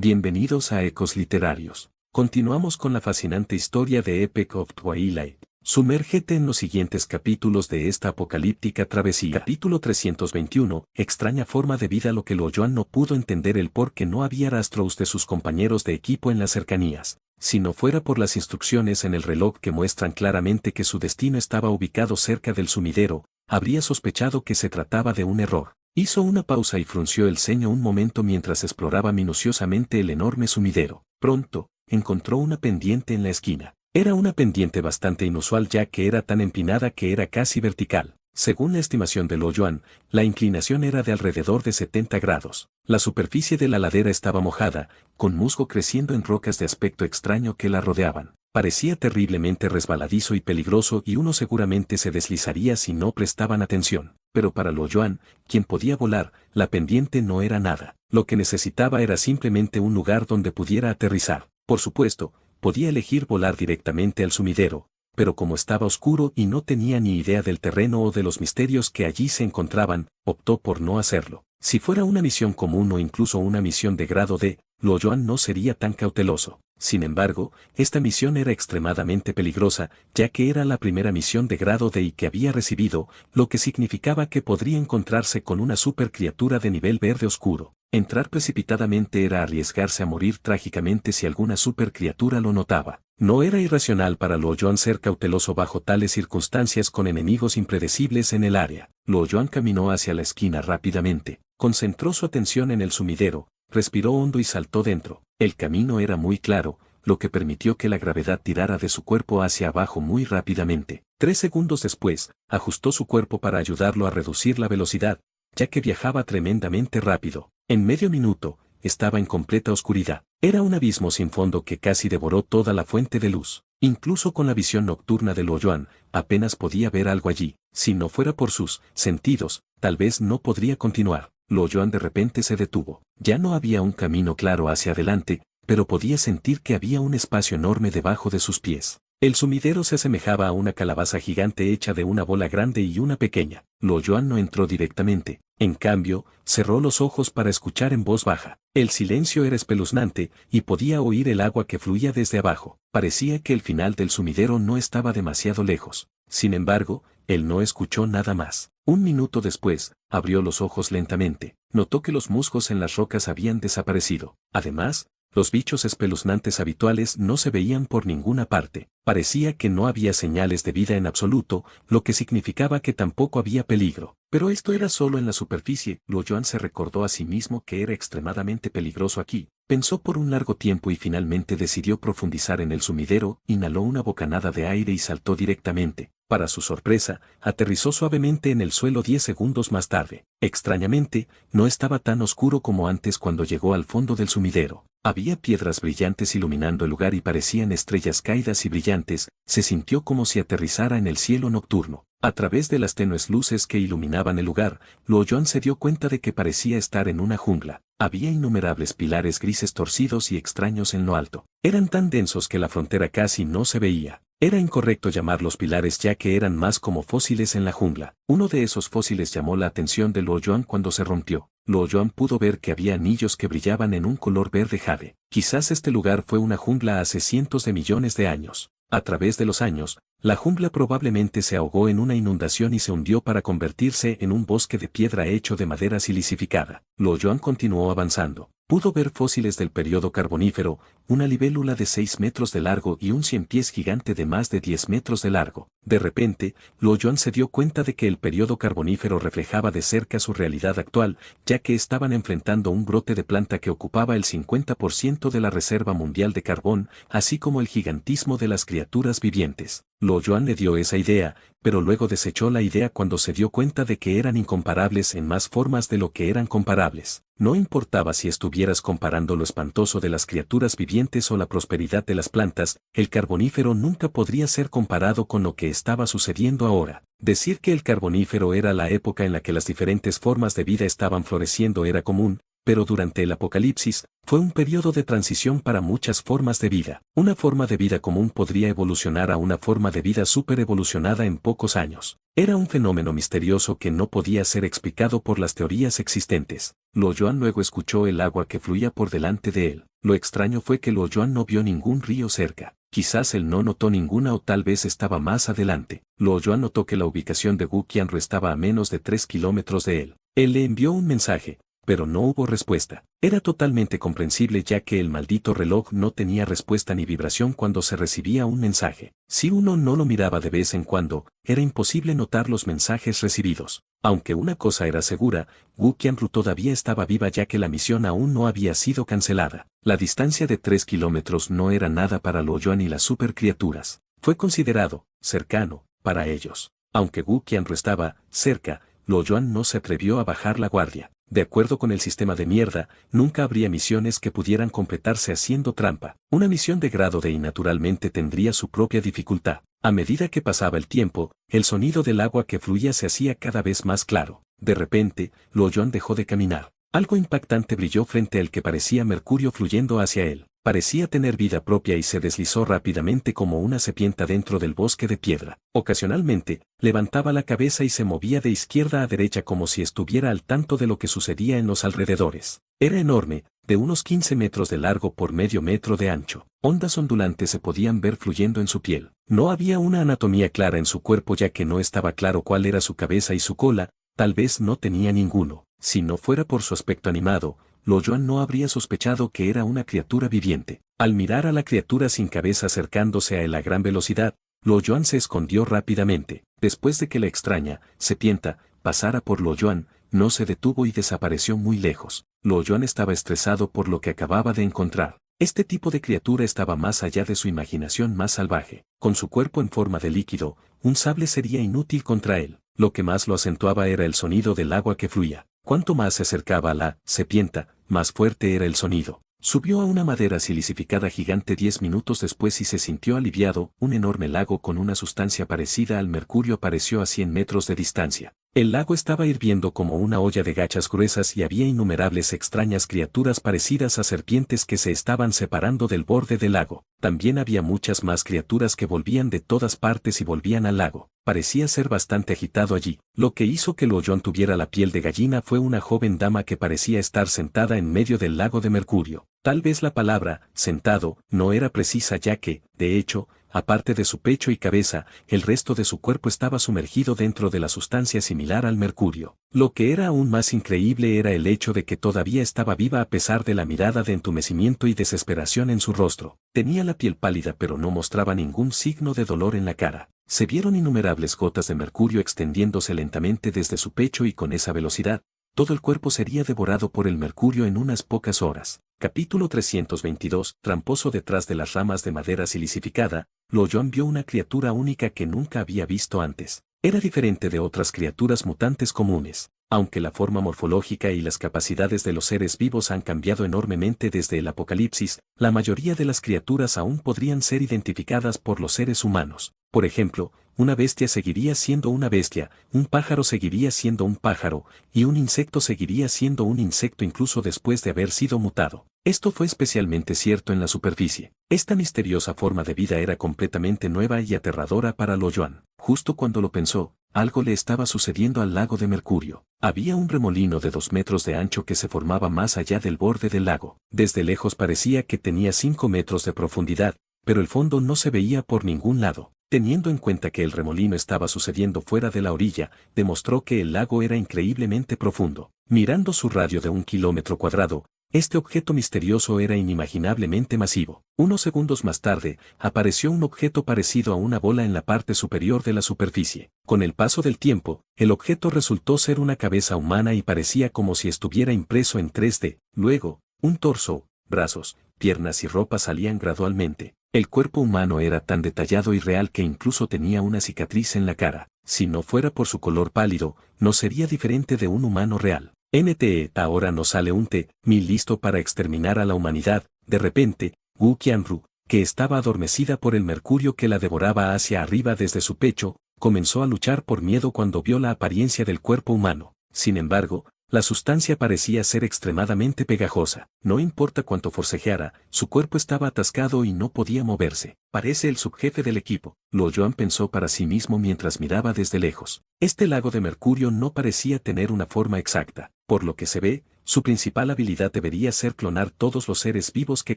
Bienvenidos a Ecos Literarios. Continuamos con la fascinante historia de Epic of Twilight. Sumérgete en los siguientes capítulos de esta apocalíptica travesía. Capítulo 321. Extraña forma de vida. Lo que Lo-Yuan no pudo entender el por qué no había rastros de sus compañeros de equipo en las cercanías. Si no fuera por las instrucciones en el reloj que muestran claramente que su destino estaba ubicado cerca del sumidero, habría sospechado que se trataba de un error. Hizo una pausa y frunció el ceño un momento mientras exploraba minuciosamente el enorme sumidero. Pronto, encontró una pendiente en la esquina. Era una pendiente bastante inusual ya que era tan empinada que era casi vertical. Según la estimación de Lo-Yuan, la inclinación era de alrededor de 70 grados. La superficie de la ladera estaba mojada, con musgo creciendo en rocas de aspecto extraño que la rodeaban. Parecía terriblemente resbaladizo y peligroso y uno seguramente se deslizaría si no prestaban atención. Pero para Lo-Yuan, quien podía volar, la pendiente no era nada. Lo que necesitaba era simplemente un lugar donde pudiera aterrizar. Por supuesto, podía elegir volar directamente al sumidero, pero como estaba oscuro y no tenía ni idea del terreno o de los misterios que allí se encontraban, optó por no hacerlo. Si fuera una misión común o incluso una misión de grado D, Lo-Yuan no sería tan cauteloso. Sin embargo, esta misión era extremadamente peligrosa, ya que era la primera misión de grado D y que había recibido, lo que significaba que podría encontrarse con una supercriatura de nivel verde oscuro. Entrar precipitadamente era arriesgarse a morir trágicamente si alguna supercriatura lo notaba. No era irracional para Lo-Yuan ser cauteloso bajo tales circunstancias con enemigos impredecibles en el área. Lo-Yuan caminó hacia la esquina rápidamente, concentró su atención en el sumidero, respiró hondo y saltó dentro. El camino era muy claro, lo que permitió que la gravedad tirara de su cuerpo hacia abajo muy rápidamente. 3 segundos después, ajustó su cuerpo para ayudarlo a reducir la velocidad, ya que viajaba tremendamente rápido. En medio minuto, estaba en completa oscuridad. Era un abismo sin fondo que casi devoró toda la fuente de luz. Incluso con la visión nocturna de Lo-Yuan, apenas podía ver algo allí. Si no fuera por sus sentidos, tal vez no podría continuar. Lo-Yuan de repente se detuvo. Ya no había un camino claro hacia adelante, pero podía sentir que había un espacio enorme debajo de sus pies. El sumidero se asemejaba a una calabaza gigante hecha de una bola grande y una pequeña. Lo-Yuan no entró directamente. En cambio, cerró los ojos para escuchar en voz baja. El silencio era espeluznante, y podía oír el agua que fluía desde abajo. Parecía que el final del sumidero no estaba demasiado lejos. Sin embargo, él no escuchó nada más. Un minuto después, abrió los ojos lentamente. Notó que los musgos en las rocas habían desaparecido. Además, los bichos espeluznantes habituales no se veían por ninguna parte. Parecía que no había señales de vida en absoluto, lo que significaba que tampoco había peligro. Pero esto era solo en la superficie. Lo-Yuan se recordó a sí mismo que era extremadamente peligroso aquí. Pensó por un largo tiempo y finalmente decidió profundizar en el sumidero, inhaló una bocanada de aire y saltó directamente. Para su sorpresa, aterrizó suavemente en el suelo 10 segundos más tarde. Extrañamente, no estaba tan oscuro como antes cuando llegó al fondo del sumidero. Había piedras brillantes iluminando el lugar y parecían estrellas caídas y brillantes. Se sintió como si aterrizara en el cielo nocturno. A través de las tenues luces que iluminaban el lugar, Lo-Yuan se dio cuenta de que parecía estar en una jungla. Había innumerables pilares grises torcidos y extraños en lo alto. Eran tan densos que la frontera casi no se veía. Era incorrecto llamarlos pilares ya que eran más como fósiles en la jungla. Uno de esos fósiles llamó la atención de Lo-Yuan cuando se rompió. Lo-Yuan pudo ver que había anillos que brillaban en un color verde jade. Quizás este lugar fue una jungla hace cientos de millones de años. A través de los años, la jungla probablemente se ahogó en una inundación y se hundió para convertirse en un bosque de piedra hecho de madera silicificada. Lo-Yuan continuó avanzando. Pudo ver fósiles del período carbonífero, una libélula de 6 metros de largo y un ciempiés gigante de más de 10 metros de largo. De repente, Lo-Yuan se dio cuenta de que el período carbonífero reflejaba de cerca su realidad actual, ya que estaban enfrentando un brote de planta que ocupaba el 50% de la reserva mundial de carbón, así como el gigantismo de las criaturas vivientes. Lo-Yuan le dio esa idea, pero luego desechó la idea cuando se dio cuenta de que eran incomparables en más formas de lo que eran comparables. No importaba si estuvieras comparando lo espantoso de las criaturas vivientes o la prosperidad de las plantas, el carbonífero nunca podría ser comparado con lo que estaba sucediendo ahora. Decir que el carbonífero era la época en la que las diferentes formas de vida estaban floreciendo era común, pero durante el apocalipsis, fue un periodo de transición para muchas formas de vida. Una forma de vida común podría evolucionar a una forma de vida superevolucionada en pocos años. Era un fenómeno misterioso que no podía ser explicado por las teorías existentes. Lo-Yuan luego escuchó el agua que fluía por delante de él. Lo extraño fue que Luo Yuan no vio ningún río cerca. Quizás él no notó ninguna o tal vez estaba más adelante. Luo Yuan notó que la ubicación de Wu Qianru estaba a menos de 3 kilómetros de él. Él le envió un mensaje, pero no hubo respuesta. Era totalmente comprensible ya que el maldito reloj no tenía respuesta ni vibración cuando se recibía un mensaje. Si uno no lo miraba de vez en cuando, era imposible notar los mensajes recibidos. Aunque una cosa era segura, Wu Qianru todavía estaba viva ya que la misión aún no había sido cancelada. La distancia de 3 kilómetros no era nada para Luo Yuan y las supercriaturas. Fue considerado cercano para ellos. Aunque Wu Qianru estaba cerca, Luo Yuan no se atrevió a bajar la guardia. De acuerdo con el sistema de mierda, nunca habría misiones que pudieran completarse haciendo trampa. Una misión de grado D naturalmente tendría su propia dificultad. A medida que pasaba el tiempo, el sonido del agua que fluía se hacía cada vez más claro. De repente, Luo Yuan dejó de caminar. Algo impactante brilló frente al que parecía mercurio fluyendo hacia él. Parecía tener vida propia y se deslizó rápidamente como una serpiente dentro del bosque de piedra. Ocasionalmente, levantaba la cabeza y se movía de izquierda a derecha como si estuviera al tanto de lo que sucedía en los alrededores. Era enorme, de unos 15 metros de largo por medio metro de ancho. Ondas ondulantes se podían ver fluyendo en su piel. No había una anatomía clara en su cuerpo ya que no estaba claro cuál era su cabeza y su cola, tal vez no tenía ninguno. Si no fuera por su aspecto animado, Luo Yuan no habría sospechado que era una criatura viviente. Al mirar a la criatura sin cabeza acercándose a él a gran velocidad, Luo Yuan se escondió rápidamente. Después de que la extraña serpiente pasara por Luo Yuan, no se detuvo y desapareció muy lejos. Luo Yuan estaba estresado por lo que acababa de encontrar. Este tipo de criatura estaba más allá de su imaginación más salvaje. Con su cuerpo en forma de líquido, un sable sería inútil contra él. Lo que más lo acentuaba era el sonido del agua que fluía. Cuanto más se acercaba a la serpiente, más fuerte era el sonido. Subió a una madera silicificada gigante 10 minutos después y se sintió aliviado. Un enorme lago con una sustancia parecida al mercurio apareció a 100 metros de distancia. El lago estaba hirviendo como una olla de gachas gruesas y había innumerables extrañas criaturas parecidas a serpientes que se estaban separando del borde del lago. También había muchas más criaturas que volvían de todas partes y volvían al lago. Parecía ser bastante agitado allí. Lo que hizo que Luo Yuan tuviera la piel de gallina fue una joven dama que parecía estar sentada en medio del lago de mercurio. Tal vez la palabra sentado no era precisa ya que, de hecho, aparte de su pecho y cabeza, el resto de su cuerpo estaba sumergido dentro de la sustancia similar al mercurio. Lo que era aún más increíble era el hecho de que todavía estaba viva a pesar de la mirada de entumecimiento y desesperación en su rostro. Tenía la piel pálida pero no mostraba ningún signo de dolor en la cara. Se vieron innumerables gotas de mercurio extendiéndose lentamente desde su pecho y con esa velocidad, todo el cuerpo sería devorado por el mercurio en unas pocas horas. Capítulo 322. Tramposo detrás de las ramas de madera silicificada, Luo Yuan vio una criatura única que nunca había visto antes. Era diferente de otras criaturas mutantes comunes. Aunque la forma morfológica y las capacidades de los seres vivos han cambiado enormemente desde el apocalipsis, la mayoría de las criaturas aún podrían ser identificadas por los seres humanos. Por ejemplo, una bestia seguiría siendo una bestia, un pájaro seguiría siendo un pájaro, y un insecto seguiría siendo un insecto incluso después de haber sido mutado. Esto fue especialmente cierto en la superficie. Esta misteriosa forma de vida era completamente nueva y aterradora para Luo Yuan. Justo cuando lo pensó, algo le estaba sucediendo al lago de mercurio. Había un remolino de 2 metros de ancho que se formaba más allá del borde del lago. Desde lejos parecía que tenía 5 metros de profundidad, pero el fondo no se veía por ningún lado. Teniendo en cuenta que el remolino estaba sucediendo fuera de la orilla, demostró que el lago era increíblemente profundo. Mirando su radio de 1 kilómetro cuadrado, este objeto misterioso era inimaginablemente masivo. Unos segundos más tarde, apareció un objeto parecido a una bola en la parte superior de la superficie. Con el paso del tiempo, el objeto resultó ser una cabeza humana y parecía como si estuviera impreso en 3D. Luego, un torso, brazos, piernas y ropa salían gradualmente. El cuerpo humano era tan detallado y real que incluso tenía una cicatriz en la cara. Si no fuera por su color pálido, no sería diferente de un humano real. NTE, ahora no sale un T-1000 listo para exterminar a la humanidad. De repente, Wu Qianru, que estaba adormecida por el mercurio que la devoraba hacia arriba desde su pecho, comenzó a luchar por miedo cuando vio la apariencia del cuerpo humano. Sin embargo, la sustancia parecía ser extremadamente pegajosa. No importa cuánto forcejeara, su cuerpo estaba atascado y no podía moverse. Parece el subjefe del equipo, Luo Yuan pensó para sí mismo mientras miraba desde lejos. Este lago de mercurio no parecía tener una forma exacta. Por lo que se ve, Su principal habilidad debería ser clonar todos los seres vivos que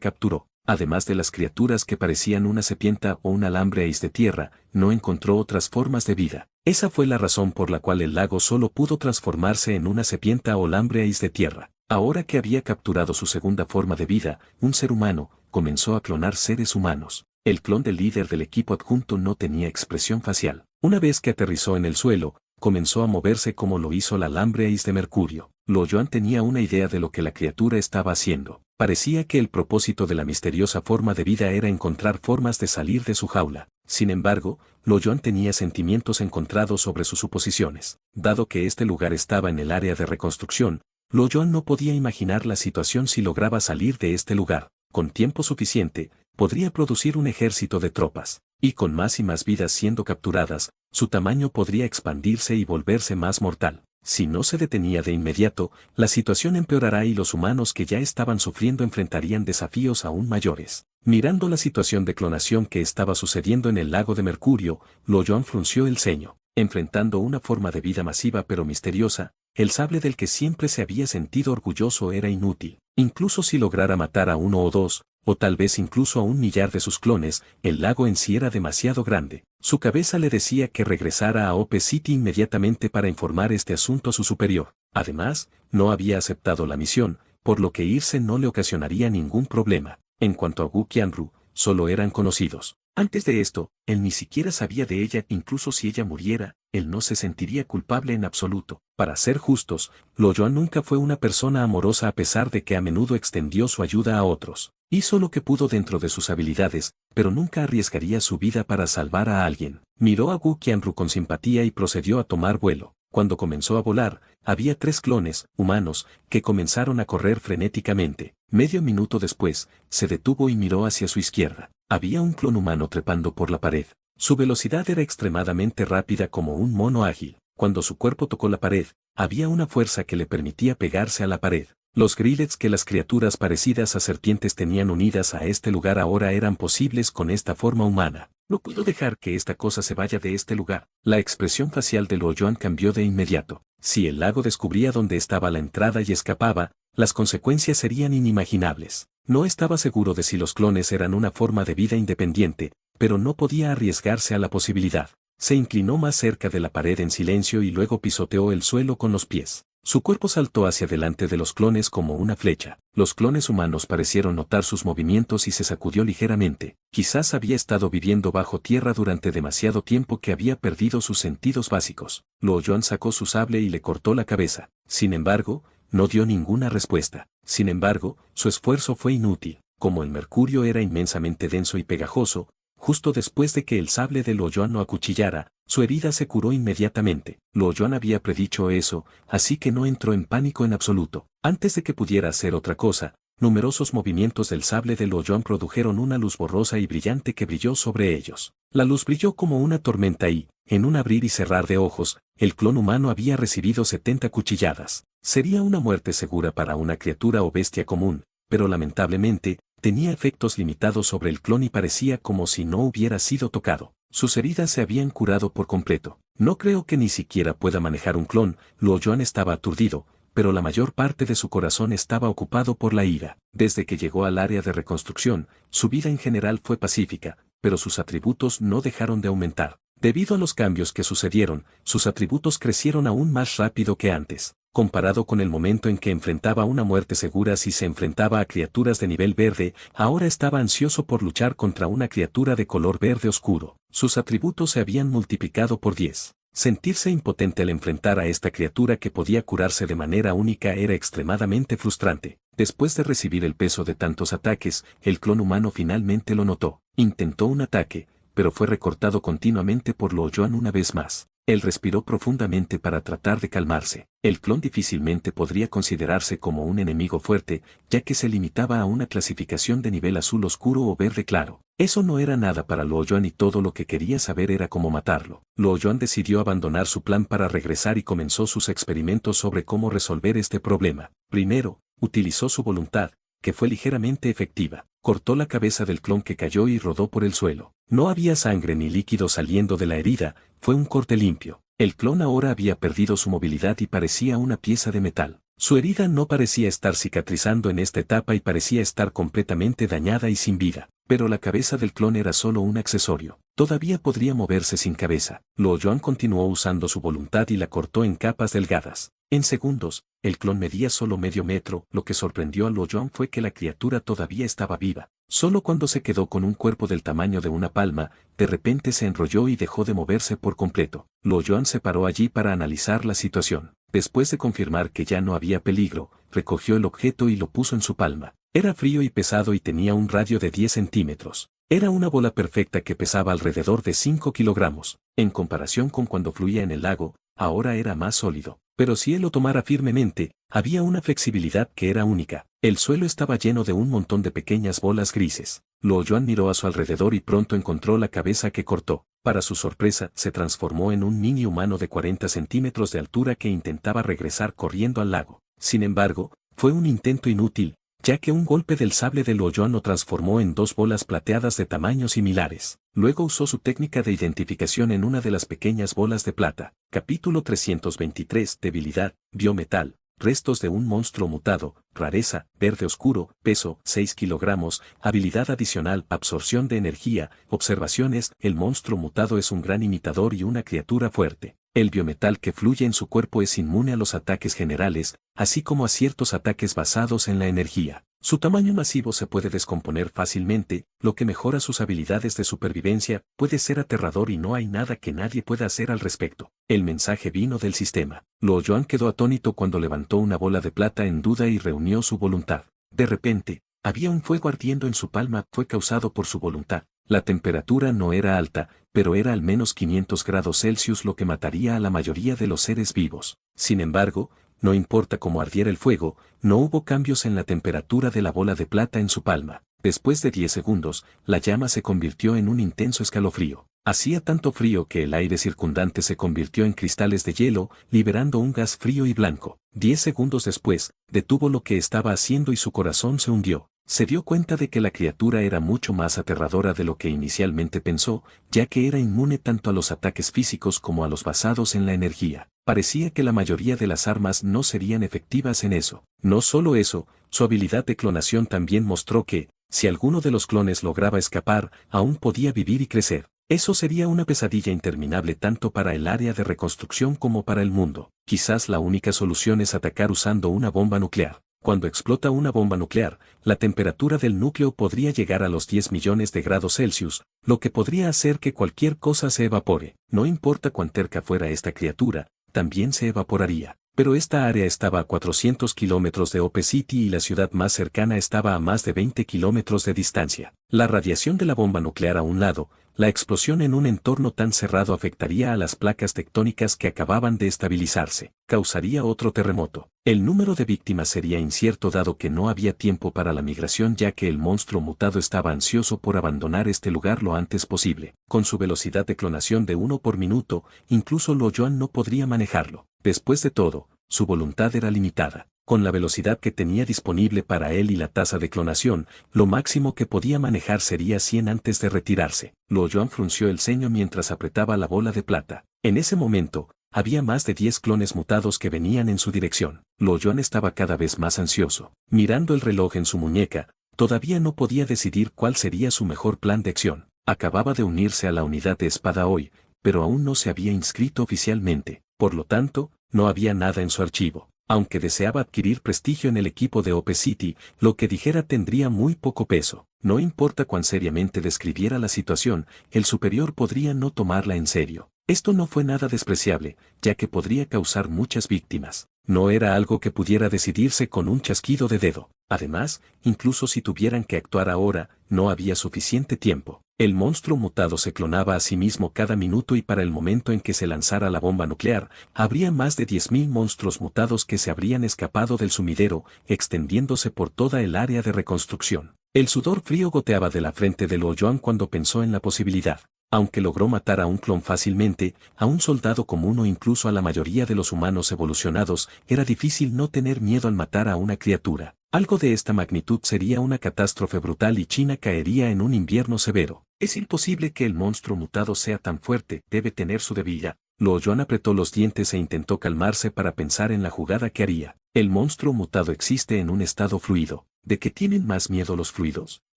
capturó. Además de las criaturas que parecían una serpiente o un alambre de tierra, no encontró otras formas de vida. Esa fue la razón por la cual el lago solo pudo transformarse en una serpiente o alambre de tierra. Ahora que había capturado su segunda forma de vida, un ser humano, comenzó a clonar seres humanos. El clon del líder del equipo adjunto no tenía expresión facial. Una vez que aterrizó en el suelo, comenzó a moverse como lo hizo la alambre de mercurio. Lo Yuan tenía una idea de lo que la criatura estaba haciendo. Parecía que el propósito de la misteriosa forma de vida era encontrar formas de salir de su jaula. Sin embargo, Lo Yuan tenía sentimientos encontrados sobre sus suposiciones. Dado que este lugar estaba en el área de reconstrucción, Lo Yuan no podía imaginar la situación si lograba salir de este lugar. Con tiempo suficiente, podría producir un ejército de tropas, y con más y más vidas siendo capturadas, su tamaño podría expandirse y volverse más mortal. Si no se detenía de inmediato, la situación empeorará y los humanos que ya estaban sufriendo enfrentarían desafíos aún mayores. Mirando la situación de clonación que estaba sucediendo en el lago de Mercurio, Lo Yuan frunció el ceño. Enfrentando una forma de vida masiva pero misteriosa, el sable del que siempre se había sentido orgulloso era inútil. Incluso si lograra matar a uno o dos, o tal vez incluso a 1.000.000 de sus clones, el lago en sí era demasiado grande. Su cabeza le decía que regresara a Ope City inmediatamente para informar este asunto a su superior. Además, no había aceptado la misión, por lo que irse no le ocasionaría ningún problema. En cuanto a Wu Qianru, solo eran conocidos. Antes de esto, él ni siquiera sabía de ella, incluso si ella muriera, él no se sentiría culpable en absoluto. Para ser justos, Lo Yuan nunca fue una persona amorosa a pesar de que a menudo extendió su ayuda a otros. Hizo lo que pudo dentro de sus habilidades, pero nunca arriesgaría su vida para salvar a alguien. Miró a Wu Qianru con simpatía y procedió a tomar vuelo. Cuando comenzó a volar, había 3 clones, humanos, que comenzaron a correr frenéticamente. Medio minuto después, se detuvo y miró hacia su izquierda. Había un clon humano trepando por la pared. Su velocidad era extremadamente rápida como un mono ágil. Cuando su cuerpo tocó la pared, había una fuerza que le permitía pegarse a la pared. Los grillets que las criaturas parecidas a serpientes tenían unidas a este lugar ahora eran posibles con esta forma humana. No puedo dejar que esta cosa se vaya de este lugar. La expresión facial de Lo Yuan cambió de inmediato. Si el lago descubría dónde estaba la entrada y escapaba, las consecuencias serían inimaginables. No estaba seguro de si los clones eran una forma de vida independiente, pero no podía arriesgarse a la posibilidad. Se inclinó más cerca de la pared en silencio y luego pisoteó el suelo con los pies. Su cuerpo saltó hacia delante de los clones como una flecha. Los clones humanos parecieron notar sus movimientos y se sacudió ligeramente. Quizás había estado viviendo bajo tierra durante demasiado tiempo que había perdido sus sentidos básicos. Lo Yuan sacó su sable y le cortó la cabeza. Sin embargo, no dio ninguna respuesta. Sin embargo, su esfuerzo fue inútil. Como el mercurio era inmensamente denso y pegajoso, justo después de que el sable de Lo Yuan lo acuchillara, su herida se curó inmediatamente. Lo Yuan había predicho eso, así que no entró en pánico en absoluto. Antes de que pudiera hacer otra cosa, numerosos movimientos del sable de Lo Yuan produjeron una luz borrosa y brillante que brilló sobre ellos. La luz brilló como una tormenta y, en un abrir y cerrar de ojos, el clon humano había recibido 70 cuchilladas. Sería una muerte segura para una criatura o bestia común, pero lamentablemente, tenía efectos limitados sobre el clon y parecía como si no hubiera sido tocado. Sus heridas se habían curado por completo. No creo que ni siquiera pueda manejar un clon. Lo Yuan estaba aturdido, pero la mayor parte de su corazón estaba ocupado por la ira. Desde que llegó al área de reconstrucción, su vida en general fue pacífica, pero sus atributos no dejaron de aumentar. Debido a los cambios que sucedieron, sus atributos crecieron aún más rápido que antes. Comparado con el momento en que enfrentaba una muerte segura si se enfrentaba a criaturas de nivel verde, ahora estaba ansioso por luchar contra una criatura de color verde oscuro. Sus atributos se habían multiplicado por 10. Sentirse impotente al enfrentar a esta criatura que podía curarse de manera única era extremadamente frustrante. Después de recibir el peso de tantos ataques, el clon humano finalmente lo notó. Intentó un ataque, pero fue recortado continuamente por Lo Yuan una vez más. Él respiró profundamente para tratar de calmarse. El clon difícilmente podría considerarse como un enemigo fuerte, ya que se limitaba a una clasificación de nivel azul oscuro o verde claro. Eso no era nada para Lo Yuan y todo lo que quería saber era cómo matarlo. Lo Yuan decidió abandonar su plan para regresar y comenzó sus experimentos sobre cómo resolver este problema. Primero, utilizó su voluntad, que fue ligeramente efectiva. Cortó la cabeza del clon que cayó y rodó por el suelo. No había sangre ni líquido saliendo de la herida, fue un corte limpio. El clon ahora había perdido su movilidad y parecía una pieza de metal. Su herida no parecía estar cicatrizando en esta etapa y parecía estar completamente dañada y sin vida. Pero la cabeza del clon era solo un accesorio. Todavía podría moverse sin cabeza. Luo Yuan continuó usando su voluntad y la cortó en capas delgadas. En segundos, el clon medía solo medio metro. Lo que sorprendió a Luo Yuan fue que la criatura todavía estaba viva. Solo cuando se quedó con un cuerpo del tamaño de una palma, de repente se enrolló y dejó de moverse por completo. Luo Yuan se paró allí para analizar la situación. Después de confirmar que ya no había peligro, recogió el objeto y lo puso en su palma. Era frío y pesado y tenía un radio de 10 centímetros. Era una bola perfecta que pesaba alrededor de 5 kilogramos. En comparación con cuando fluía en el lago, ahora era más sólido. Pero si él lo tomara firmemente, había una flexibilidad que era única. El suelo estaba lleno de un montón de pequeñas bolas grises. Luo Yuan miró a su alrededor y pronto encontró la cabeza que cortó. Para su sorpresa, se transformó en un mini humano de 40 centímetros de altura que intentaba regresar corriendo al lago. Sin embargo, fue un intento inútil, ya que un golpe del sable de Luo Yuan lo transformó en dos bolas plateadas de tamaños similares. Luego usó su técnica de identificación en una de las pequeñas bolas de plata. Capítulo 323. Debilidad, biometal, restos de un monstruo mutado, rareza, verde oscuro, peso, 6 kilogramos, habilidad adicional, absorción de energía, observaciones, el monstruo mutado es un gran imitador y una criatura fuerte. El biometal que fluye en su cuerpo es inmune a los ataques generales, así como a ciertos ataques basados en la energía. Su tamaño masivo se puede descomponer fácilmente, lo que mejora sus habilidades de supervivencia. Puede ser aterrador y no hay nada que nadie pueda hacer al respecto. El mensaje vino del sistema. Luo Yuan quedó atónito cuando levantó una bola de plata en duda y reunió su voluntad. De repente, había un fuego ardiendo en su palma. Fue causado por su voluntad. La temperatura no era alta, pero era al menos 500 grados Celsius, lo que mataría a la mayoría de los seres vivos. Sin embargo, no importa cómo ardiera el fuego, no hubo cambios en la temperatura de la bola de plata en su palma. Después de 10 segundos, la llama se convirtió en un intenso escalofrío. Hacía tanto frío que el aire circundante se convirtió en cristales de hielo, liberando un gas frío y blanco. 10 segundos después, detuvo lo que estaba haciendo y su corazón se hundió. Se dio cuenta de que la criatura era mucho más aterradora de lo que inicialmente pensó, ya que era inmune tanto a los ataques físicos como a los basados en la energía. Parecía que la mayoría de las armas no serían efectivas en eso. No solo eso, su habilidad de clonación también mostró que, si alguno de los clones lograba escapar, aún podía vivir y crecer. Eso sería una pesadilla interminable tanto para el área de reconstrucción como para el mundo. Quizás la única solución es atacar usando una bomba nuclear. Cuando explota una bomba nuclear, la temperatura del núcleo podría llegar a los 10 millones de grados Celsius, lo que podría hacer que cualquier cosa se evapore. No importa cuán cerca fuera esta criatura, también se evaporaría. Pero esta área estaba a 400 kilómetros de Ope City y la ciudad más cercana estaba a más de 20 kilómetros de distancia. La radiación de la bomba nuclear a un lado, la explosión en un entorno tan cerrado afectaría a las placas tectónicas que acababan de estabilizarse. Causaría otro terremoto. El número de víctimas sería incierto dado que no había tiempo para la migración, ya que el monstruo mutado estaba ansioso por abandonar este lugar lo antes posible. Con su velocidad de clonación de 1 por minuto, incluso Luo Yuan no podría manejarlo. Después de todo, su voluntad era limitada. Con la velocidad que tenía disponible para él y la tasa de clonación, lo máximo que podía manejar sería 100 antes de retirarse. Luo Yuan frunció el ceño mientras apretaba la bola de plata. En ese momento, había más de 10 clones mutados que venían en su dirección. Luo Yuan estaba cada vez más ansioso. Mirando el reloj en su muñeca, todavía no podía decidir cuál sería su mejor plan de acción. Acababa de unirse a la unidad de espada hoy, pero aún no se había inscrito oficialmente. Por lo tanto, no había nada en su archivo. Aunque deseaba adquirir prestigio en el equipo de Ope City, lo que dijera tendría muy poco peso. No importa cuán seriamente describiera la situación, el superior podría no tomarla en serio. Esto no fue nada despreciable, ya que podría causar muchas víctimas. No era algo que pudiera decidirse con un chasquido de dedo. Además, incluso si tuvieran que actuar ahora, no había suficiente tiempo. El monstruo mutado se clonaba a sí mismo cada minuto y para el momento en que se lanzara la bomba nuclear, habría más de 10.000 monstruos mutados que se habrían escapado del sumidero, extendiéndose por toda el área de reconstrucción. El sudor frío goteaba de la frente de Luo Yuan cuando pensó en la posibilidad. Aunque logró matar a un clon fácilmente, a un soldado común o incluso a la mayoría de los humanos evolucionados, era difícil no tener miedo al matar a una criatura. Algo de esta magnitud sería una catástrofe brutal y China caería en un invierno severo. Es imposible que el monstruo mutado sea tan fuerte, debe tener su debilidad. Luo Yuan apretó los dientes e intentó calmarse para pensar en la jugada que haría. El monstruo mutado existe en un estado fluido. ¿De qué tienen más miedo los fluidos?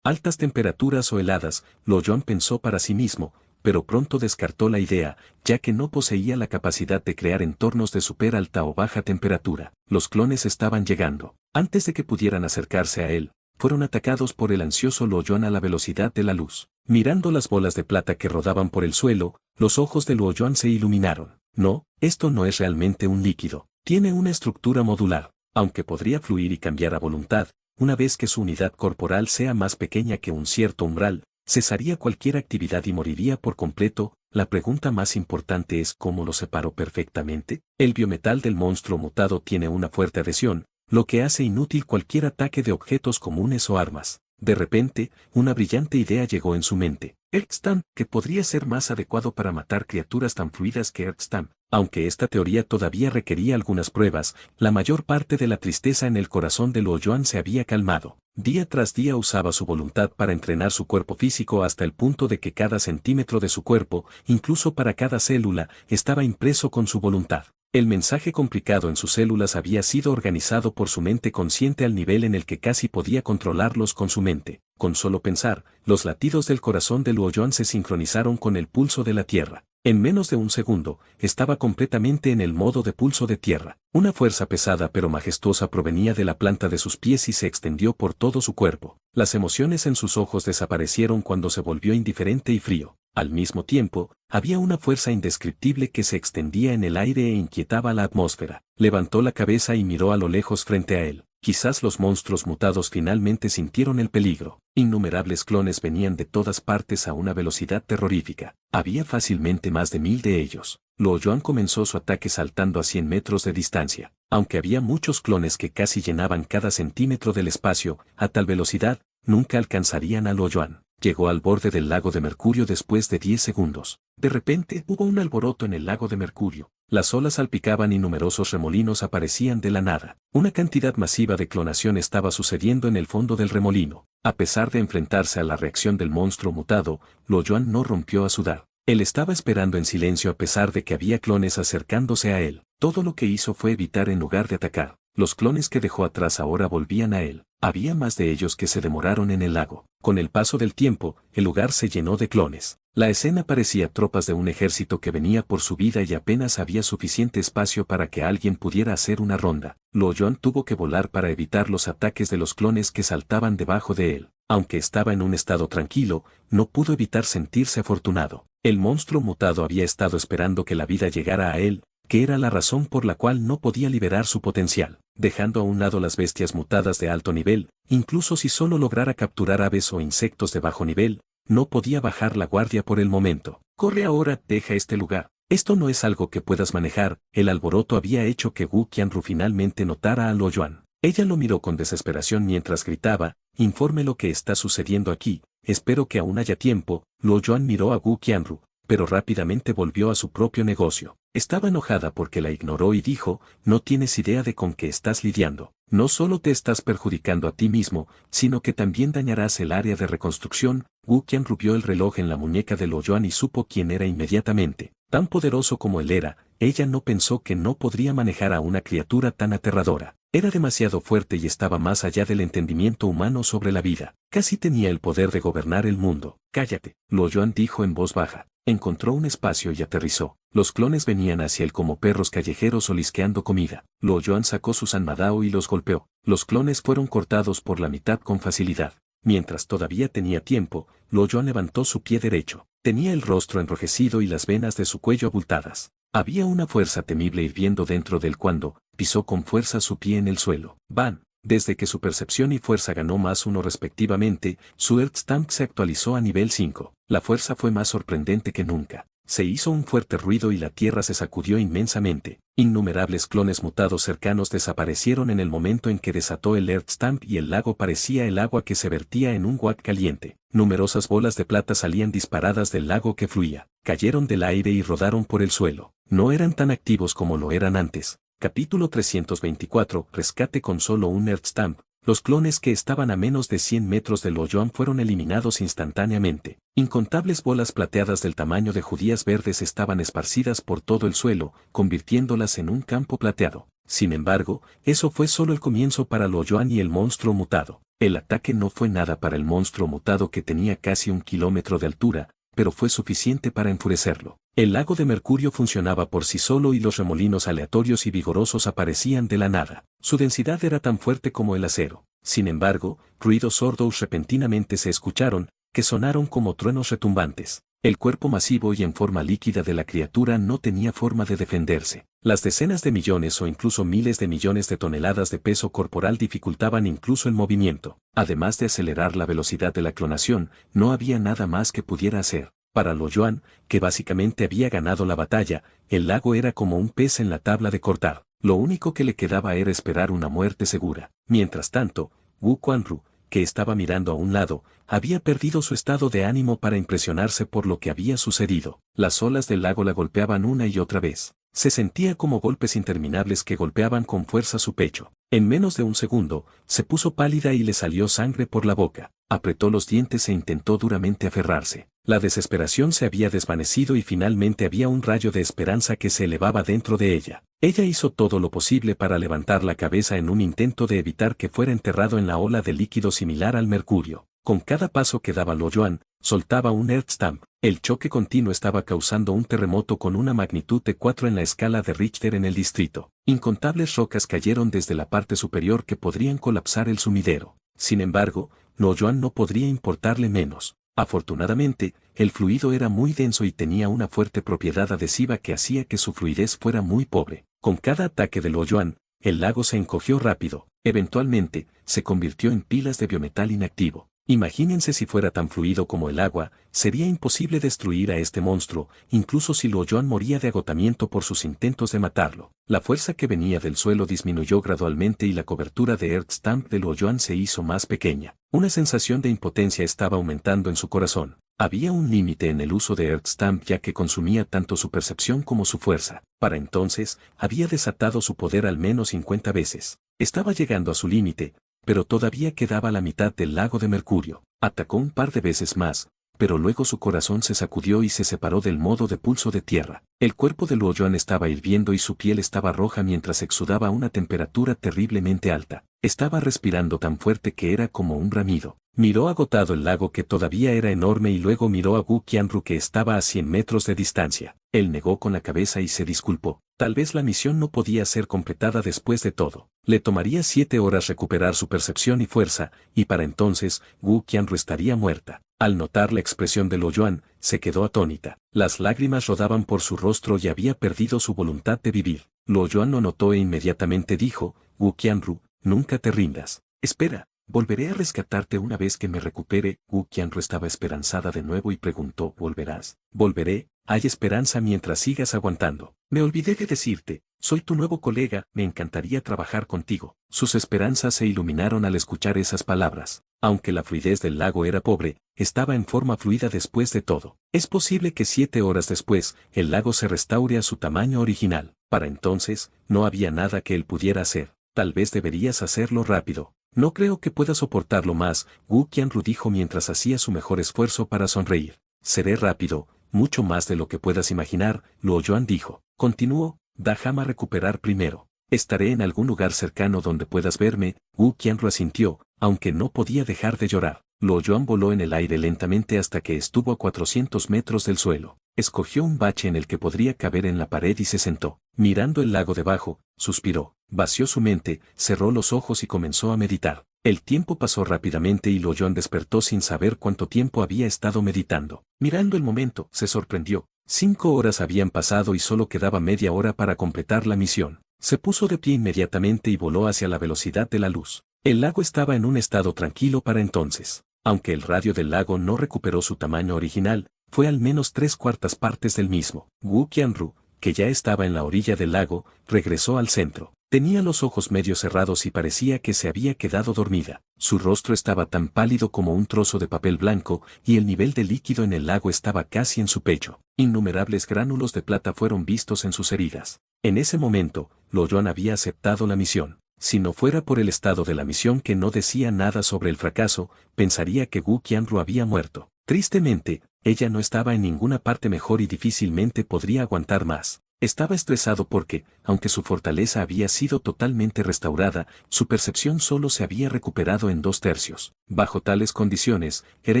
¿Altas temperaturas o heladas? Luo Yuan pensó para sí mismo, pero pronto descartó la idea, ya que no poseía la capacidad de crear entornos de super alta o baja temperatura. Los clones estaban llegando. Antes de que pudieran acercarse a él, fueron atacados por el ansioso Luo Yuan a la velocidad de la luz. Mirando las bolas de plata que rodaban por el suelo, los ojos de Luo Yuan se iluminaron. No, esto no es realmente un líquido. Tiene una estructura modular, aunque podría fluir y cambiar a voluntad. Una vez que su unidad corporal sea más pequeña que un cierto umbral, cesaría cualquier actividad y moriría por completo. La pregunta más importante es cómo lo separó perfectamente. El biometal del monstruo mutado tiene una fuerte adhesión, lo que hace inútil cualquier ataque de objetos comunes o armas. De repente, una brillante idea llegó en su mente. Erdstamp, que podría ser más adecuado para matar criaturas tan fluidas que Erdstamp. Aunque esta teoría todavía requería algunas pruebas, la mayor parte de la tristeza en el corazón de Luo Yuan se había calmado. Día tras día usaba su voluntad para entrenar su cuerpo físico hasta el punto de que cada centímetro de su cuerpo, incluso para cada célula, estaba impreso con su voluntad. El mensaje complicado en sus células había sido organizado por su mente consciente al nivel en el que casi podía controlarlos con su mente. Con solo pensar, los latidos del corazón de Luo Yuan se sincronizaron con el pulso de la tierra. En menos de un segundo, estaba completamente en el modo de pulso de tierra. Una fuerza pesada pero majestuosa provenía de la planta de sus pies y se extendió por todo su cuerpo. Las emociones en sus ojos desaparecieron cuando se volvió indiferente y frío. Al mismo tiempo, había una fuerza indescriptible que se extendía en el aire e inquietaba la atmósfera. Levantó la cabeza y miró a lo lejos frente a él. Quizás los monstruos mutados finalmente sintieron el peligro. Innumerables clones venían de todas partes a una velocidad terrorífica. Había fácilmente más de 1000 de ellos. Luo Yuan comenzó su ataque saltando a 100 metros de distancia. Aunque había muchos clones que casi llenaban cada centímetro del espacio, a tal velocidad, nunca alcanzarían a Luo Yuan. Llegó al borde del lago de Mercurio después de 10 segundos. De repente hubo un alboroto en el lago de Mercurio. Las olas salpicaban y numerosos remolinos aparecían de la nada. Una cantidad masiva de clonación estaba sucediendo en el fondo del remolino. A pesar de enfrentarse a la reacción del monstruo mutado, Luo Yuan no rompió a sudar. Él estaba esperando en silencio a pesar de que había clones acercándose a él. Todo lo que hizo fue evitar en lugar de atacar. Los clones que dejó atrás ahora volvían a él. Había más de ellos que se demoraron en el lago. Con el paso del tiempo, el lugar se llenó de clones. La escena parecía tropas de un ejército que venía por su vida y apenas había suficiente espacio para que alguien pudiera hacer una ronda. Luo Yuan tuvo que volar para evitar los ataques de los clones que saltaban debajo de él. Aunque estaba en un estado tranquilo, no pudo evitar sentirse afortunado. El monstruo mutado había estado esperando que la vida llegara a él, que era la razón por la cual no podía liberar su potencial, dejando a un lado las bestias mutadas de alto nivel. Incluso si solo lograra capturar aves o insectos de bajo nivel, no podía bajar la guardia por el momento. Corre ahora, deja este lugar. Esto no es algo que puedas manejar. El alboroto había hecho que Wu Qianru finalmente notara a Luo Yuan. Ella lo miró con desesperación mientras gritaba: informe lo que está sucediendo aquí, espero que aún haya tiempo. Luo Yuan miró a Wu Qianru, pero rápidamente volvió a su propio negocio. Estaba enojada porque la ignoró y dijo: no tienes idea de con qué estás lidiando. No solo te estás perjudicando a ti mismo, sino que también dañarás el área de reconstrucción. Wu Qianru vio el reloj en la muñeca de Luo Yuan y supo quién era inmediatamente. Tan poderoso como él era, ella no pensó que no podría manejar a una criatura tan aterradora. Era demasiado fuerte y estaba más allá del entendimiento humano sobre la vida. Casi tenía el poder de gobernar el mundo. Cállate, Luo Yuan dijo en voz baja. Encontró un espacio y aterrizó. Los clones venían hacia él como perros callejeros olisqueando comida. Luo Yuan sacó su sanmadao y los golpeó. Los clones fueron cortados por la mitad con facilidad. Mientras todavía tenía tiempo, Luo Yuan levantó su pie derecho. Tenía el rostro enrojecido y las venas de su cuello abultadas. Había una fuerza temible hirviendo dentro de él cuando pisó con fuerza su pie en el suelo. ¡Ban! Desde que su percepción y fuerza ganó +1 respectivamente, su Erdstamp se actualizó a nivel 5. La fuerza fue más sorprendente que nunca. Se hizo un fuerte ruido y la tierra se sacudió inmensamente. Innumerables clones mutados cercanos desaparecieron en el momento en que desató el Erdstamp y el lago parecía el agua que se vertía en un wok caliente. Numerosas bolas de plata salían disparadas del lago que fluía, cayeron del aire y rodaron por el suelo. No eran tan activos como lo eran antes. Capítulo 324, rescate con solo un Erdstamp. Los clones que estaban a menos de 100 metros de Luo Yuan fueron eliminados instantáneamente. Incontables bolas plateadas del tamaño de judías verdes estaban esparcidas por todo el suelo, convirtiéndolas en un campo plateado. Sin embargo, eso fue solo el comienzo para Luo Yuan y el monstruo mutado. El ataque no fue nada para el monstruo mutado que tenía casi 1 kilómetro de altura, pero fue suficiente para enfurecerlo. El lago de mercurio funcionaba por sí solo y los remolinos aleatorios y vigorosos aparecían de la nada. Su densidad era tan fuerte como el acero. Sin embargo, ruidos sordos repentinamente se escucharon, que sonaron como truenos retumbantes. El cuerpo masivo y en forma líquida de la criatura no tenía forma de defenderse. Las decenas de millones o incluso miles de millones de toneladas de peso corporal dificultaban incluso el movimiento. Además de acelerar la velocidad de la clonación, no había nada más que pudiera hacer. Para Luo Yuan, que básicamente había ganado la batalla, el lago era como un pez en la tabla de cortar. Lo único que le quedaba era esperar una muerte segura. Mientras tanto, Wu Quanru, que estaba mirando a un lado, había perdido su estado de ánimo para impresionarse por lo que había sucedido. Las olas del lago la golpeaban una y otra vez. Se sentía como golpes interminables que golpeaban con fuerza su pecho. En menos de un segundo, se puso pálida y le salió sangre por la boca. Apretó los dientes e intentó duramente aferrarse. La desesperación se había desvanecido y finalmente había un rayo de esperanza que se elevaba dentro de ella. Ella hizo todo lo posible para levantar la cabeza en un intento de evitar que fuera enterrado en la ola de líquido similar al mercurio. Con cada paso que daba Luo Yuan, soltaba un Earthstamp. El choque continuo estaba causando un terremoto con una magnitud de 4 en la escala de Richter en el distrito. Incontables rocas cayeron desde la parte superior que podrían colapsar el sumidero. Sin embargo, Luo Yuan no podría importarle menos. Afortunadamente, el fluido era muy denso y tenía una fuerte propiedad adhesiva que hacía que su fluidez fuera muy pobre. Con cada ataque de Luo Yuan, el lago se encogió rápido. Eventualmente, se convirtió en pilas de biometal inactivo. Imagínense si fuera tan fluido como el agua, sería imposible destruir a este monstruo, incluso si Luo Yuan moría de agotamiento por sus intentos de matarlo. La fuerza que venía del suelo disminuyó gradualmente y la cobertura de Earthstamp de Luo Yuan se hizo más pequeña. Una sensación de impotencia estaba aumentando en su corazón. Había un límite en el uso de Earthstamp ya que consumía tanto su percepción como su fuerza. Para entonces, había desatado su poder al menos 50 veces. Estaba llegando a su límite, pero todavía quedaba la mitad del lago de mercurio. Atacó un par de veces más, pero luego su corazón se sacudió y se separó del modo de pulso de tierra. El cuerpo de Luo Yuan estaba hirviendo y su piel estaba roja mientras exudaba a una temperatura terriblemente alta. Estaba respirando tan fuerte que era como un bramido. Miró agotado el lago que todavía era enorme y luego miró a Wu Qianru que estaba a 100 metros de distancia. Él negó con la cabeza y se disculpó. Tal vez la misión no podía ser completada después de todo. Le tomaría 7 horas recuperar su percepción y fuerza, y para entonces, Wu Qianru estaría muerta. Al notar la expresión de Luo Yuan, se quedó atónita. Las lágrimas rodaban por su rostro y había perdido su voluntad de vivir. Luo Yuan lo notó e inmediatamente dijo, Wu Qianru, nunca te rindas. Espera, volveré a rescatarte una vez que me recupere. Wu Qianru estaba esperanzada de nuevo y preguntó, ¿volverás? Volveré, hay esperanza mientras sigas aguantando. Me olvidé de decirte, soy tu nuevo colega, me encantaría trabajar contigo. Sus esperanzas se iluminaron al escuchar esas palabras. Aunque la fluidez del lago era pobre, estaba en forma fluida después de todo. Es posible que 7 horas después, el lago se restaure a su tamaño original. Para entonces, no había nada que él pudiera hacer. Tal vez deberías hacerlo rápido. No creo que pueda soportarlo más, Wu Qianru dijo mientras hacía su mejor esfuerzo para sonreír. Seré rápido, mucho más de lo que puedas imaginar, Luo Yuan dijo. Continuó, déjame recuperar primero. Estaré en algún lugar cercano donde puedas verme. Wu Qianru asintió, aunque no podía dejar de llorar. Luo Yuan voló en el aire lentamente hasta que estuvo a 400 metros del suelo. Escogió un bache en el que podría caber en la pared y se sentó. Mirando el lago debajo, suspiró, vació su mente, cerró los ojos y comenzó a meditar. El tiempo pasó rápidamente y Luo Yuan despertó sin saber cuánto tiempo había estado meditando. Mirando el momento, se sorprendió. 5 horas habían pasado y solo quedaba media hora para completar la misión. Se puso de pie inmediatamente y voló hacia la velocidad de la luz. El lago estaba en un estado tranquilo para entonces. Aunque el radio del lago no recuperó su tamaño original, fue al menos 3/4 partes del mismo. Wu Qianru, que ya estaba en la orilla del lago, regresó al centro. Tenía los ojos medio cerrados y parecía que se había quedado dormida. Su rostro estaba tan pálido como un trozo de papel blanco y el nivel de líquido en el lago estaba casi en su pecho. Innumerables gránulos de plata fueron vistos en sus heridas. En ese momento, Luo Yuan había aceptado la misión. Si no fuera por el estado de la misión que no decía nada sobre el fracaso, pensaría que Wu Qianru había muerto. Tristemente, ella no estaba en ninguna parte mejor y difícilmente podría aguantar más. Estaba estresado porque, aunque su fortaleza había sido totalmente restaurada, su percepción solo se había recuperado en 2/3. Bajo tales condiciones, era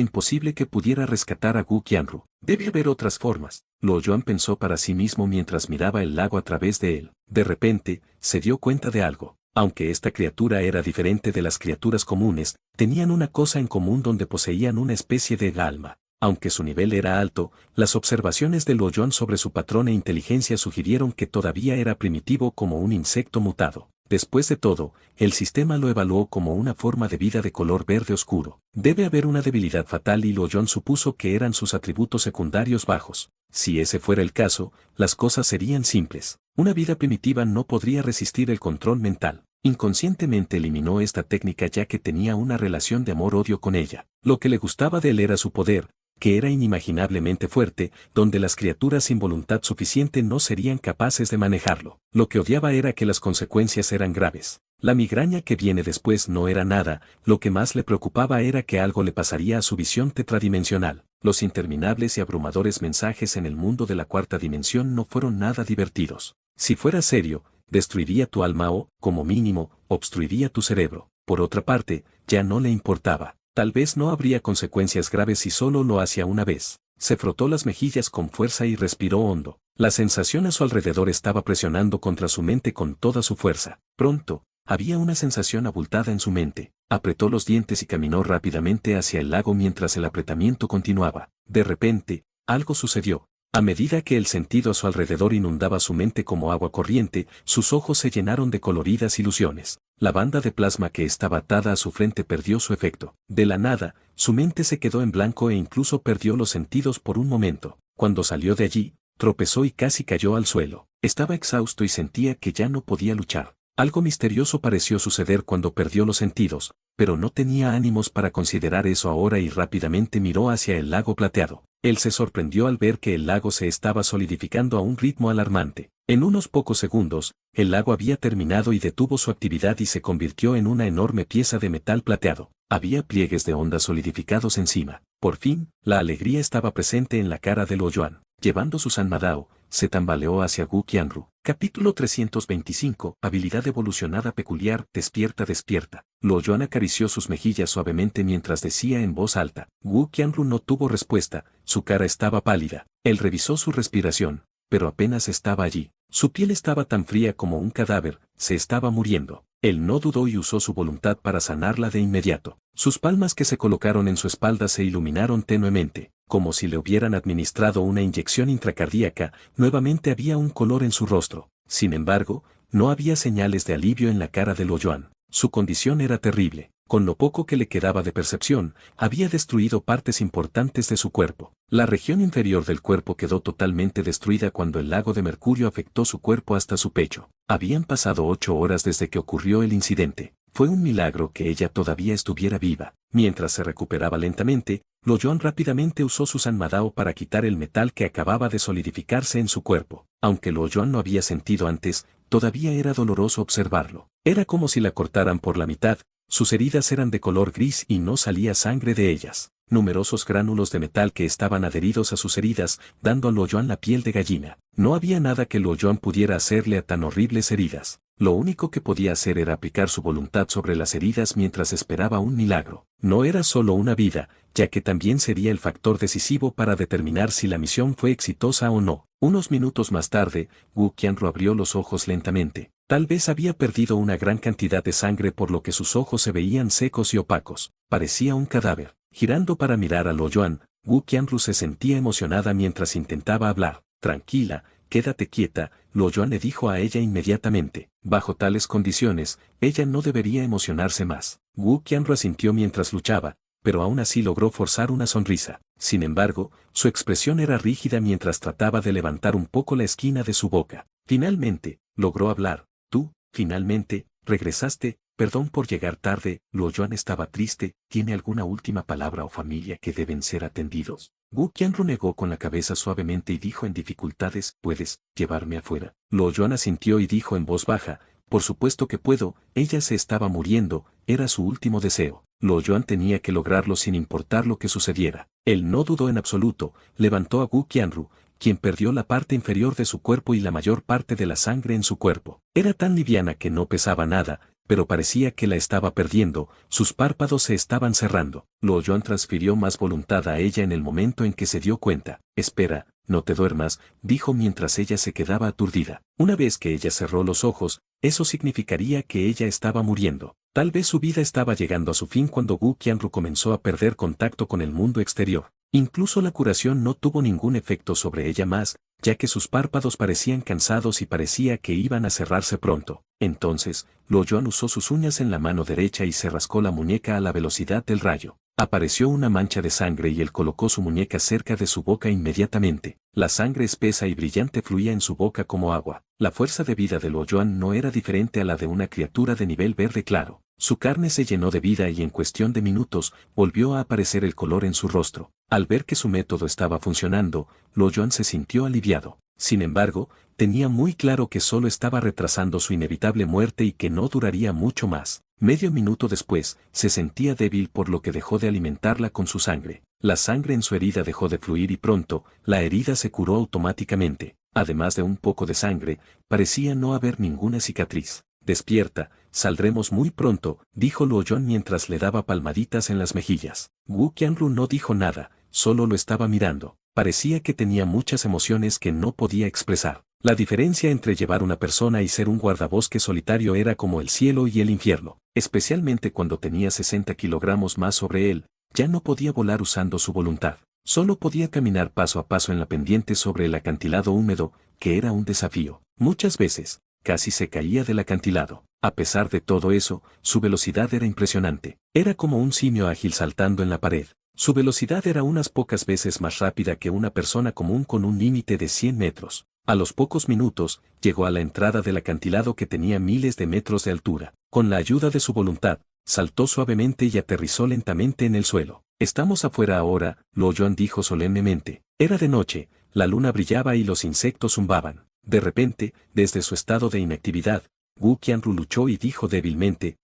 imposible que pudiera rescatar a Wu Qianru. Debe haber otras formas. Luo Yuan pensó para sí mismo mientras miraba el lago a través de él. De repente, se dio cuenta de algo. Aunque esta criatura era diferente de las criaturas comunes, tenían una cosa en común donde poseían una especie de alma. Aunque su nivel era alto, las observaciones de Luo Yuan sobre su patrón e inteligencia sugirieron que todavía era primitivo como un insecto mutado. Después de todo, el sistema lo evaluó como una forma de vida de color verde oscuro. Debe haber una debilidad fatal y Luo Yuan supuso que eran sus atributos secundarios bajos. Si ese fuera el caso, las cosas serían simples. Una vida primitiva no podría resistir el control mental. Inconscientemente eliminó esta técnica ya que tenía una relación de amor-odio con ella. Lo que le gustaba de él era su poder, que era inimaginablemente fuerte, donde las criaturas sin voluntad suficiente no serían capaces de manejarlo. Lo que odiaba era que las consecuencias eran graves. La migraña que viene después no era nada, lo que más le preocupaba era que algo le pasaría a su visión tetradimensional. Los interminables y abrumadores mensajes en el mundo de la cuarta dimensión no fueron nada divertidos. Si fuera serio, destruiría tu alma o, como mínimo, obstruiría tu cerebro. Por otra parte, ya no le importaba. Tal vez no habría consecuencias graves si solo lo hacía una vez. Se frotó las mejillas con fuerza y respiró hondo. La sensación a su alrededor estaba presionando contra su mente con toda su fuerza. Pronto, había una sensación abultada en su mente. Apretó los dientes y caminó rápidamente hacia el lago mientras el apretamiento continuaba. De repente, algo sucedió. A medida que el sentido a su alrededor inundaba su mente como agua corriente, sus ojos se llenaron de coloridas ilusiones. La banda de plasma que estaba atada a su frente perdió su efecto. De la nada, su mente se quedó en blanco e incluso perdió los sentidos por un momento. Cuando salió de allí, tropezó y casi cayó al suelo. Estaba exhausto y sentía que ya no podía luchar. Algo misterioso pareció suceder cuando perdió los sentidos, pero no tenía ánimos para considerar eso ahora y rápidamente miró hacia el lago plateado. Él se sorprendió al ver que el lago se estaba solidificando a un ritmo alarmante. En unos pocos segundos, el lago había terminado y detuvo su actividad y se convirtió en una enorme pieza de metal plateado. Había pliegues de ondas solidificados encima. Por fin, la alegría estaba presente en la cara de Luo Yuan. Llevando su Sanmadao, se tambaleó hacia Wu Qianru. Capítulo 325. Habilidad evolucionada peculiar. Despierta, despierta. Luo Yuan acarició sus mejillas suavemente mientras decía en voz alta. Wu Qianru no tuvo respuesta, su cara estaba pálida. Él revisó su respiración, pero apenas estaba allí. Su piel estaba tan fría como un cadáver, se estaba muriendo. Él no dudó y usó su voluntad para sanarla de inmediato. Sus palmas que se colocaron en su espalda se iluminaron tenuemente, como si le hubieran administrado una inyección intracardíaca. Nuevamente había un color en su rostro. Sin embargo, no había señales de alivio en la cara de Luo Yuan. Su condición era terrible. Con lo poco que le quedaba de percepción, había destruido partes importantes de su cuerpo. La región inferior del cuerpo quedó totalmente destruida cuando el lago de mercurio afectó su cuerpo hasta su pecho. Habían pasado 8 horas desde que ocurrió el incidente. Fue un milagro que ella todavía estuviera viva. Mientras se recuperaba lentamente, Luo Yuan rápidamente usó su Sanmadao para quitar el metal que acababa de solidificarse en su cuerpo. Aunque Luo Yuan no había sentido antes, todavía era doloroso observarlo. Era como si la cortaran por la mitad. Sus heridas eran de color gris y no salía sangre de ellas. Numerosos gránulos de metal que estaban adheridos a sus heridas, dando a Luo Yuan la piel de gallina. No había nada que Luo Yuan pudiera hacerle a tan horribles heridas. Lo único que podía hacer era aplicar su voluntad sobre las heridas mientras esperaba un milagro. No era solo una vida, ya que también sería el factor decisivo para determinar si la misión fue exitosa o no. Unos minutos más tarde, Wu Qianru abrió los ojos lentamente. Tal vez había perdido una gran cantidad de sangre por lo que sus ojos se veían secos y opacos. Parecía un cadáver. Girando para mirar a Luo Yuan, Wu Qianru se sentía emocionada mientras intentaba hablar. Tranquila, quédate quieta, Luo Yuan le dijo a ella inmediatamente. Bajo tales condiciones, ella no debería emocionarse más. Wu Qianru asintió mientras luchaba, pero aún así logró forzar una sonrisa. Sin embargo, su expresión era rígida mientras trataba de levantar un poco la esquina de su boca. Finalmente, logró hablar. Tú, finalmente, regresaste. Perdón por llegar tarde. Luo Yuan estaba triste. ¿Tiene alguna última palabra o familia que deben ser atendidos? Wu Qianru negó con la cabeza suavemente y dijo en dificultades, ¿puedes llevarme afuera? Luo Yuan asintió y dijo en voz baja, Por supuesto que puedo, ella se estaba muriendo, era su último deseo. Luo Yuan tenía que lograrlo sin importar lo que sucediera. Él no dudó en absoluto, levantó a Wu Qianru, quien perdió la parte inferior de su cuerpo y la mayor parte de la sangre en su cuerpo. Era tan liviana que no pesaba nada, pero parecía que la estaba perdiendo, sus párpados se estaban cerrando. Luo Yuan transfirió más voluntad a ella en el momento en que se dio cuenta. Espera, no te duermas, dijo mientras ella se quedaba aturdida. Una vez que ella cerró los ojos, eso significaría que ella estaba muriendo. Tal vez su vida estaba llegando a su fin cuando Wu Qianru comenzó a perder contacto con el mundo exterior. Incluso la curación no tuvo ningún efecto sobre ella más, ya que sus párpados parecían cansados y parecía que iban a cerrarse pronto. Entonces, Luo Yuan usó sus uñas en la mano derecha y se rascó la muñeca a la velocidad del rayo. Apareció una mancha de sangre y él colocó su muñeca cerca de su boca inmediatamente. La sangre espesa y brillante fluía en su boca como agua. La fuerza de vida de Luo Yuan no era diferente a la de una criatura de nivel verde claro. Su carne se llenó de vida y en cuestión de minutos volvió a aparecer el color en su rostro. Al ver que su método estaba funcionando, Luo Yuan se sintió aliviado. Sin embargo, tenía muy claro que solo estaba retrasando su inevitable muerte y que no duraría mucho más. Medio minuto después, se sentía débil por lo que dejó de alimentarla con su sangre. La sangre en su herida dejó de fluir y pronto, la herida se curó automáticamente. Además de un poco de sangre, parecía no haber ninguna cicatriz. Despierta, saldremos muy pronto, dijo Luo Yuan mientras le daba palmaditas en las mejillas. Wu Qianru no dijo nada, solo lo estaba mirando. Parecía que tenía muchas emociones que no podía expresar. La diferencia entre llevar una persona y ser un guardabosque solitario era como el cielo y el infierno, especialmente cuando tenía 60 kilogramos más sobre él, ya no podía volar usando su voluntad. Solo podía caminar paso a paso en la pendiente sobre el acantilado húmedo, que era un desafío. Muchas veces, casi se caía del acantilado. A pesar de todo eso, su velocidad era impresionante. Era como un simio ágil saltando en la pared. Su velocidad era unas pocas veces más rápida que una persona común con un límite de 100 metros. A los pocos minutos, llegó a la entrada del acantilado que tenía miles de metros de altura. Con la ayuda de su voluntad, saltó suavemente y aterrizó lentamente en el suelo. Estamos afuera ahora, Luo Yuan dijo solemnemente. Era de noche, la luna brillaba y los insectos zumbaban. De repente, desde su estado de inactividad, Wu Qianru luchó y dijo débilmente,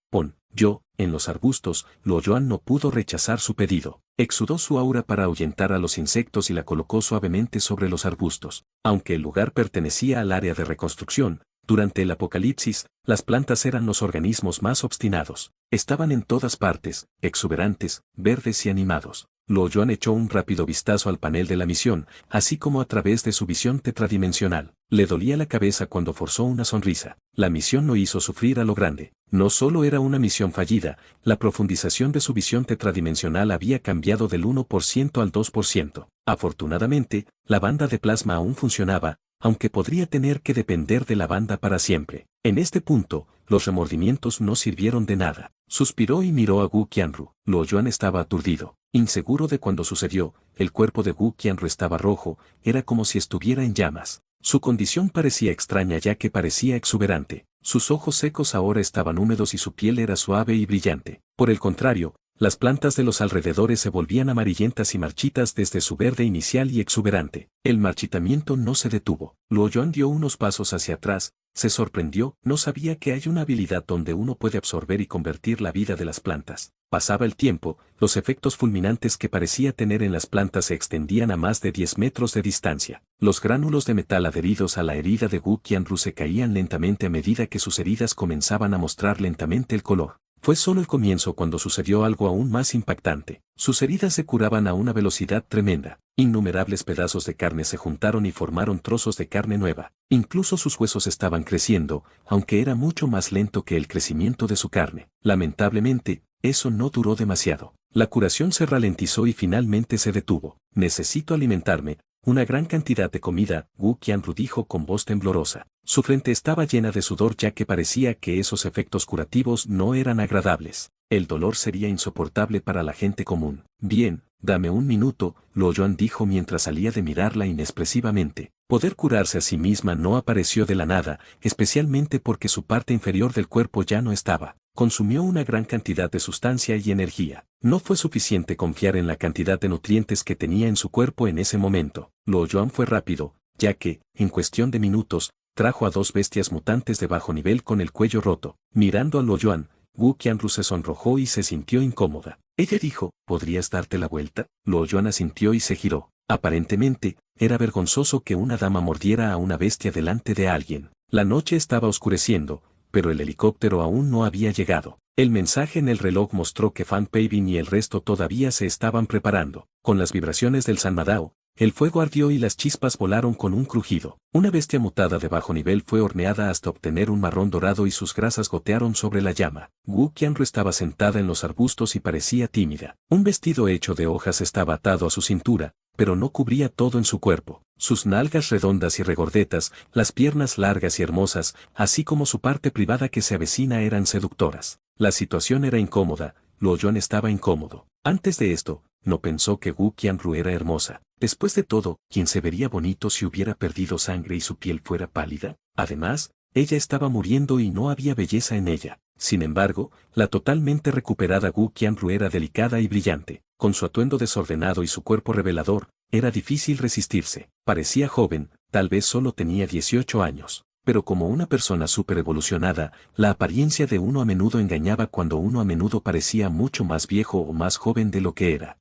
yo, en los arbustos. Luo Yuan no pudo rechazar su pedido. Exudó su aura para ahuyentar a los insectos y la colocó suavemente sobre los arbustos. Aunque el lugar pertenecía al área de reconstrucción, durante el apocalipsis, las plantas eran los organismos más obstinados. Estaban en todas partes, exuberantes, verdes y animados. Luo Yuan echó un rápido vistazo al panel de la misión, así como a través de su visión tetradimensional. Le dolía la cabeza cuando forzó una sonrisa. La misión lo hizo sufrir a lo grande. No solo era una misión fallida, la profundización de su visión tetradimensional había cambiado del 1% al 2%. Afortunadamente, la banda de plasma aún funcionaba, aunque podría tener que depender de la banda para siempre. En este punto, los remordimientos no sirvieron de nada. Suspiró y miró a Wu Qianru. Luo Yuan estaba aturdido, inseguro de cuando sucedió. El cuerpo de Wu Qianru estaba rojo, era como si estuviera en llamas. Su condición parecía extraña ya que parecía exuberante. Sus ojos secos ahora estaban húmedos y su piel era suave y brillante. Por el contrario, las plantas de los alrededores se volvían amarillentas y marchitas desde su verde inicial y exuberante. El marchitamiento no se detuvo. Luo Yuan dio unos pasos hacia atrás, se sorprendió, no sabía que hay una habilidad donde uno puede absorber y convertir la vida de las plantas. Pasaba el tiempo, los efectos fulminantes que parecía tener en las plantas se extendían a más de 10 metros de distancia. Los gránulos de metal adheridos a la herida de Wu Qianru se caían lentamente a medida que sus heridas comenzaban a mostrar lentamente el color. Fue solo el comienzo cuando sucedió algo aún más impactante. Sus heridas se curaban a una velocidad tremenda. Innumerables pedazos de carne se juntaron y formaron trozos de carne nueva. Incluso sus huesos estaban creciendo, aunque era mucho más lento que el crecimiento de su carne. Lamentablemente, eso no duró demasiado. La curación se ralentizó y finalmente se detuvo. Necesito alimentarme. Una gran cantidad de comida, Wu Qianru dijo con voz temblorosa. Su frente estaba llena de sudor ya que parecía que esos efectos curativos no eran agradables. El dolor sería insoportable para la gente común. Bien, dame un minuto, Luo Yuan dijo mientras salía de mirarla inexpresivamente. Poder curarse a sí misma no apareció de la nada, especialmente porque su parte inferior del cuerpo ya no estaba. Consumió una gran cantidad de sustancia y energía. No fue suficiente confiar en la cantidad de nutrientes que tenía en su cuerpo en ese momento. Luo Yuan fue rápido, ya que, en cuestión de minutos, trajo a 2 bestias mutantes de bajo nivel con el cuello roto. Mirando a Luo Yuan, Wu Qianru se sonrojó y se sintió incómoda. Ella dijo, ¿podrías darte la vuelta? Luo Yuan asintió y se giró. Aparentemente, era vergonzoso que una dama mordiera a una bestia delante de alguien. La noche estaba oscureciendo, pero el helicóptero aún no había llegado. El mensaje en el reloj mostró que Fan Peibin y el resto todavía se estaban preparando. Con las vibraciones del Sanmadao, el fuego ardió y las chispas volaron con un crujido. Una bestia mutada de bajo nivel fue horneada hasta obtener un marrón dorado y sus grasas gotearon sobre la llama. Wu Qianru estaba sentada en los arbustos y parecía tímida. Un vestido hecho de hojas estaba atado a su cintura, pero no cubría todo en su cuerpo. Sus nalgas redondas y regordetas, las piernas largas y hermosas, así como su parte privada que se avecina eran seductoras. La situación era incómoda, Luo Yuan estaba incómodo. Antes de esto, no pensó que Wu Qianru era hermosa. Después de todo, ¿quién se vería bonito si hubiera perdido sangre y su piel fuera pálida? Además, ella estaba muriendo y no había belleza en ella. Sin embargo, la totalmente recuperada Wu Qianru era delicada y brillante. Con su atuendo desordenado y su cuerpo revelador, era difícil resistirse. Parecía joven, tal vez solo tenía 18 años. Pero como una persona súper evolucionada, la apariencia de uno a menudo engañaba cuando uno a menudo parecía mucho más viejo o más joven de lo que era.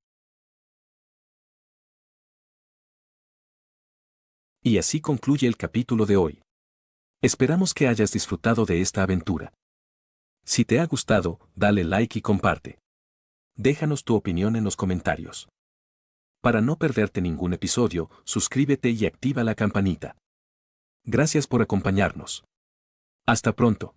Y así concluye el capítulo de hoy. Esperamos que hayas disfrutado de esta aventura. Si te ha gustado, dale like y comparte. Déjanos tu opinión en los comentarios. Para no perderte ningún episodio, suscríbete y activa la campanita. Gracias por acompañarnos. Hasta pronto.